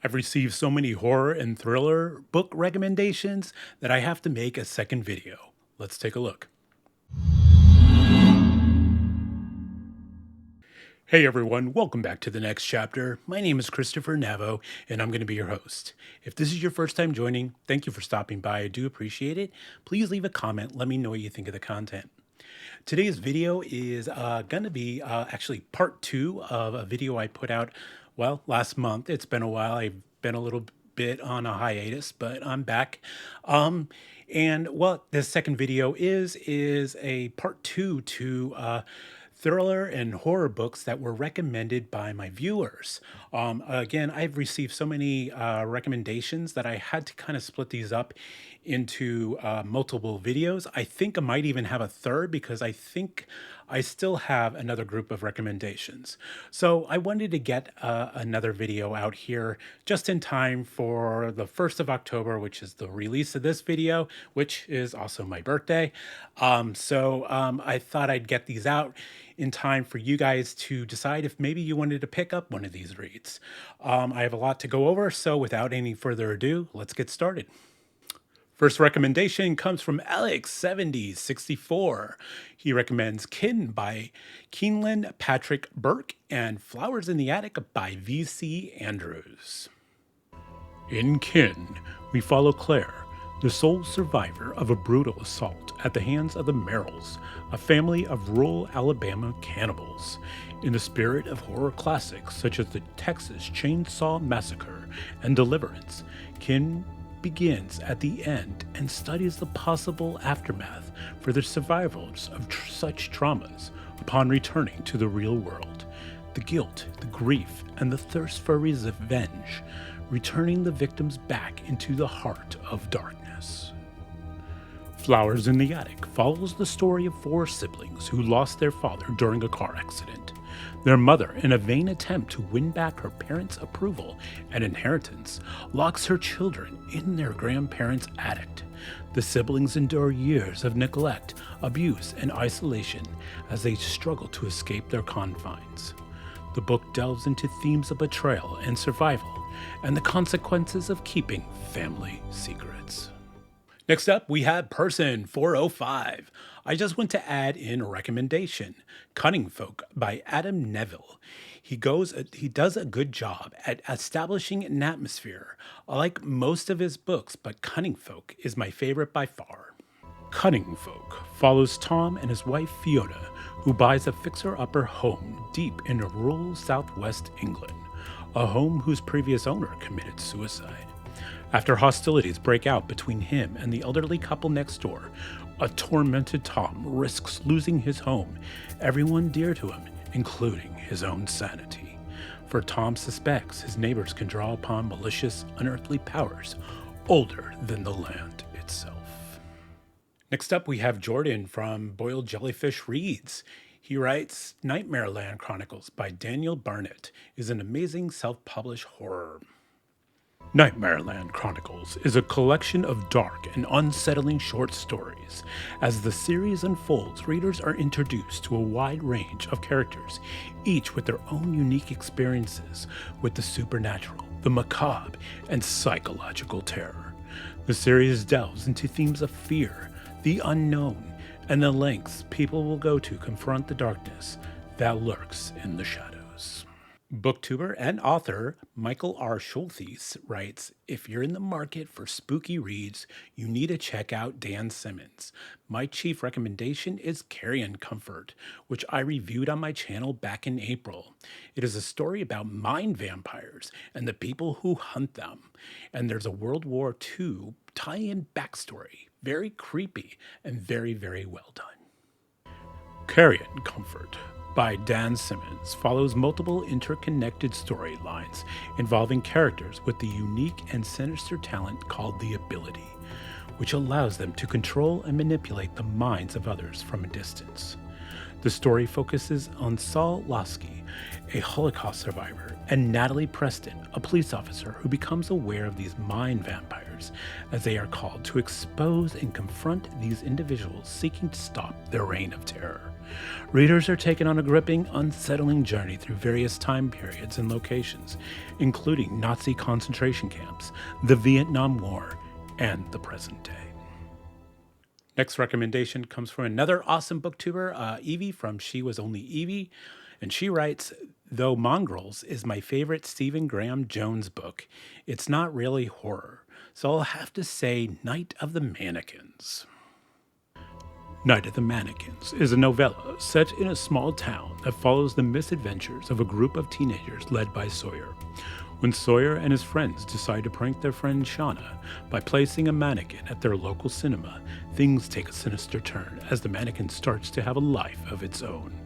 I've received so many horror and thriller book recommendations that I have to make a second video. Let's take a look. Hey everyone, welcome back to the next chapter. My name is Christopher Navo, and I'm going to be your host. If this is your first time joining, thank you for stopping by. I do appreciate it. Please leave a comment. Let me know what you think of the content. Today's video is going to be actually part 2 of a video I put out, last month. It's been a while. I've been a little bit on a hiatus, but I'm back. And what this second video is a part 2 to thriller and horror books that were recommended by my viewers. Again, I've received so many recommendations that I had to kind of split these up into multiple videos. I think I might even have a third because I think I still have another group of recommendations. So I wanted to get another video out here just in time for the 1st of October, which is the release of this video, which is also my birthday. I thought I'd get these out in time for you guys to decide if maybe you wanted to pick up one of these reads. I have a lot to go over, so without any further ado, let's get started. First recommendation comes from Alex7064. He recommends Kin by Keeneland Patrick Burke and Flowers in the Attic by V.C. Andrews. In Kin, we follow Claire, the sole survivor of a brutal assault at the hands of the Merrills, a family of rural Alabama cannibals. In the spirit of horror classics such as the Texas Chainsaw Massacre and Deliverance, Kin begins at the end and studies the possible aftermath for the survivors of such traumas upon returning to the real world. The guilt, the grief, and the thirst for revenge, returning the victims back into the heart of darkness. Flowers in the Attic follows the story of 4 siblings who lost their father during a car accident. Their mother, in a vain attempt to win back her parents' approval and inheritance, locks her children in their grandparents' attic. The siblings endure years of neglect, abuse, and isolation as they struggle to escape their confines. The book delves into themes of betrayal and survival, and the consequences of keeping family secrets. Next up, we have Person 405. I just want to add in a recommendation, Cunning Folk by Adam Neville. He does a good job at establishing an atmosphere. I like most of his books, but Cunning Folk is my favorite by far. Cunning Folk follows Tom and his wife Fiona, who buys a fixer-upper home deep in rural southwest England, a home whose previous owner committed suicide. After hostilities break out between him and the elderly couple next door, a tormented Tom risks losing his home, everyone dear to him, including his own sanity. For Tom suspects his neighbors can draw upon malicious, unearthly powers older than the land itself. Next up, we have Jordan from Boiled Jellyfish Reads. He writes, Nightmare Land Chronicles by Daniel Barnett is an amazing self-published horror. Nightmare Land Chronicles is a collection of dark and unsettling short stories. As the series unfolds, readers are introduced to a wide range of characters, each with their own unique experiences with the supernatural, the macabre, and psychological terror. The series delves into themes of fear, the unknown, and the lengths people will go to confront the darkness that lurks in the shadows. Booktuber and author Michael R. Schultheis writes, if you're in the market for spooky reads, you need to check out Dan Simmons. My chief recommendation is Carrion Comfort, which I reviewed on my channel back in April. It is a story about mind vampires and the people who hunt them. And there's a World War II tie-in backstory. Very creepy and very, very well done. Carrion Comfort by Dan Simmons follows multiple interconnected storylines involving characters with the unique and sinister talent called the Ability, which allows them to control and manipulate the minds of others from a distance. The story focuses on Saul Lasky, a Holocaust survivor, and Natalie Preston, a police officer who becomes aware of these mind vampires as they are called to expose and confront these individuals seeking to stop their reign of terror. Readers are taken on a gripping, unsettling journey through various time periods and locations, including Nazi concentration camps, the Vietnam War, and the present day. Next recommendation comes from another awesome booktuber, Evie from She Was Only Evie, and she writes, "Though Mongrels is my favorite Stephen Graham Jones book, it's not really horror, so I'll have to say Night of the Mannequins." Night of the Mannequins is a novella set in a small town that follows the misadventures of a group of teenagers led by Sawyer. When Sawyer and his friends decide to prank their friend Shauna by placing a mannequin at their local cinema, things take a sinister turn as the mannequin starts to have a life of its own.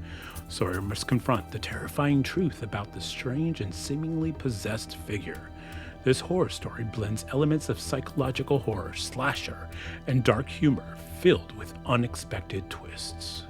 Sawyer must confront the terrifying truth about the strange and seemingly possessed figure. This horror story blends elements of psychological horror, slasher, and dark humor filled with unexpected twists.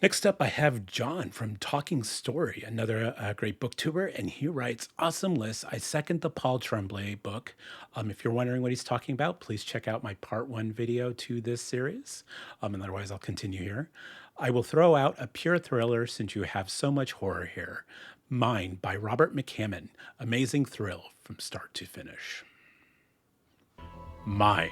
Next up, I have John from Talking Story, another great booktuber, and he writes, "Awesome list. I second the Paul Tremblay book. If you're wondering what he's talking about, please check out my part 1 video to this series. And otherwise, I'll continue here. I will throw out a pure thriller since you have so much horror here. Mine by Robert McCammon. Amazing thrill from start to finish." Mine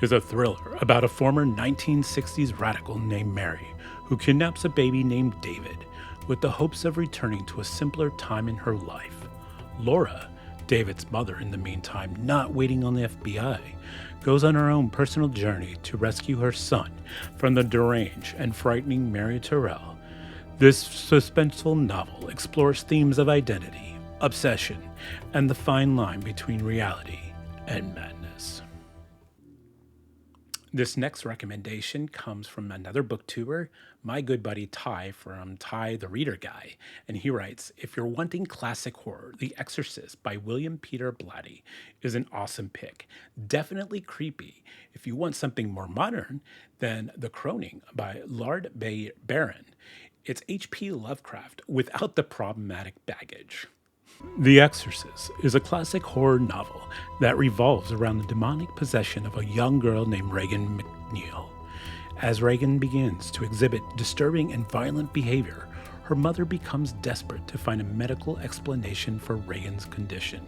is a thriller about a former 1960s radical named Mary who kidnaps a baby named David with the hopes of returning to a simpler time in her life. Laura, David's mother in the meantime, not waiting on the FBI, goes on her own personal journey to rescue her son from the deranged and frightening Mary Terrell. This suspenseful novel explores themes of identity, obsession, and the fine line between reality and madness. This next recommendation comes from another booktuber, my good buddy Ty from Ty the Reader Guy, and he writes, "If you're wanting classic horror, The Exorcist by William Peter Blatty is an awesome pick. Definitely creepy. If you want something more modern, then The Croning by Lard Baron. It's H.P. Lovecraft without the problematic baggage." The Exorcist is a classic horror novel that revolves around the demonic possession of a young girl named Regan McNeil. As Regan begins to exhibit disturbing and violent behavior, her mother becomes desperate to find a medical explanation for Regan's condition.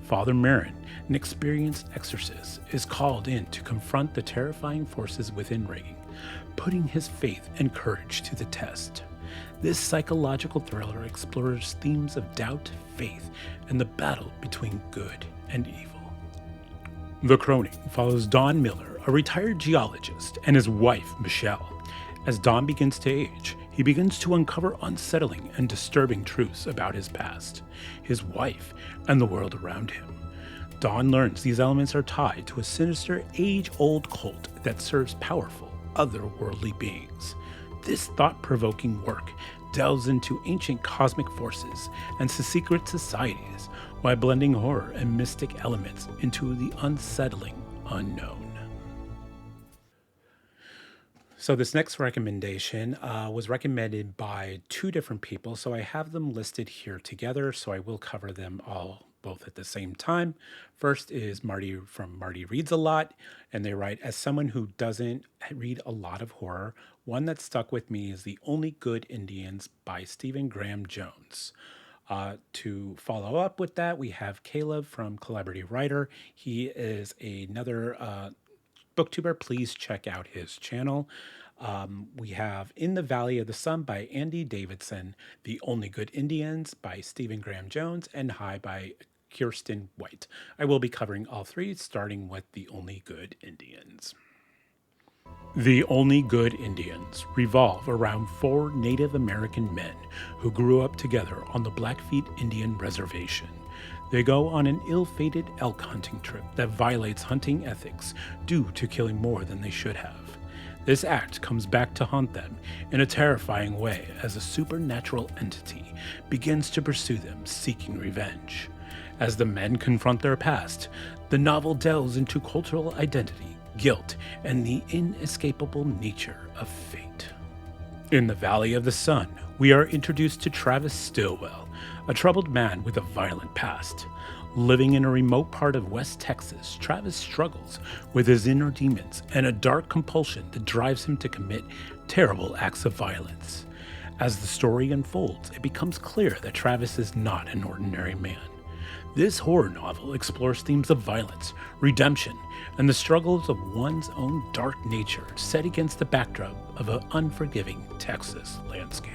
Father Marin, an experienced exorcist, is called in to confront the terrifying forces within Regan, putting his faith and courage to the test. This psychological thriller explores themes of doubt, faith, and the battle between good and evil. The Croning follows Don Miller, a retired geologist, and his wife, Michelle. As Don begins to age, he begins to uncover unsettling and disturbing truths about his past, his wife, and the world around him. Don learns these elements are tied to a sinister, age-old cult that serves powerful, otherworldly beings. This thought-provoking work delves into ancient cosmic forces and secret societies while blending horror and mystic elements into the unsettling unknown. So this next recommendation was recommended by 2 different people, so I have them listed here together, so I will cover them all both at the same time. First is Marty from Marty Reads a Lot, and they write, "As someone who doesn't read a lot of horror, one that stuck with me is The Only Good Indians by Stephen Graham Jones." To follow up with that, we have Caleb from Collaborative Writer. He is another booktuber. Please check out his channel. We have In the Valley of the Sun by Andy Davidson, The Only Good Indians by Stephen Graham Jones, and High by Kirsten White. I will be covering all 3, starting with The Only Good Indians. The Only Good Indians revolve around 4 Native American men who grew up together on the Blackfeet Indian Reservation. They go on an ill-fated elk hunting trip that violates hunting ethics due to killing more than they should have. This act comes back to haunt them in a terrifying way as a supernatural entity begins to pursue them, seeking revenge. As the men confront their past, the novel delves into cultural identity, guilt, and the inescapable nature of fate. In the Valley of the Sun, we are introduced to Travis Stillwell, a troubled man with a violent past. Living in a remote part of West Texas, Travis struggles with his inner demons and a dark compulsion that drives him to commit terrible acts of violence. As the story unfolds, it becomes clear that Travis is not an ordinary man. This horror novel explores themes of violence, redemption, and the struggles of one's own dark nature set against the backdrop of an unforgiving Texas landscape.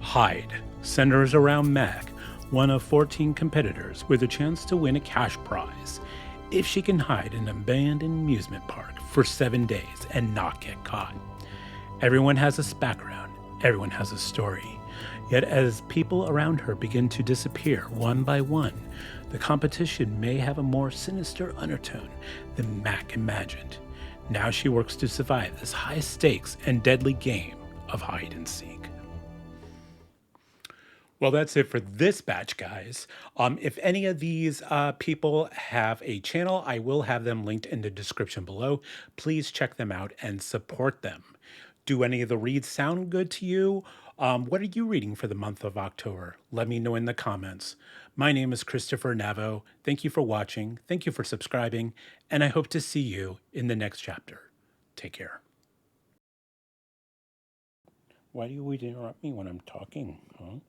Hide centers around Mag, one of 14 competitors with a chance to win a cash prize if she can hide in an abandoned amusement park for 7 days and not get caught. Everyone has a background, everyone has a story. Yet as people around her begin to disappear one by one, the competition may have a more sinister undertone than Mac imagined. Now she works to survive this high stakes and deadly game of hide and seek. Well, that's it for this batch, guys. If any of these people have a channel, I will have them linked in the description below. Please check them out and support them. Do any of the reads sound good to you? What are you reading for the month of October? Let me know in the comments. My name is Christopher Navo. Thank you for watching. Thank you for subscribing. And I hope to see you in the next chapter. Take care. Why do you always interrupt me when I'm talking, huh?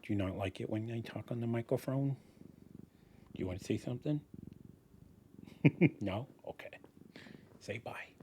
Do you not like it when I talk on the microphone? Do you want to say something? No? Okay. Say bye.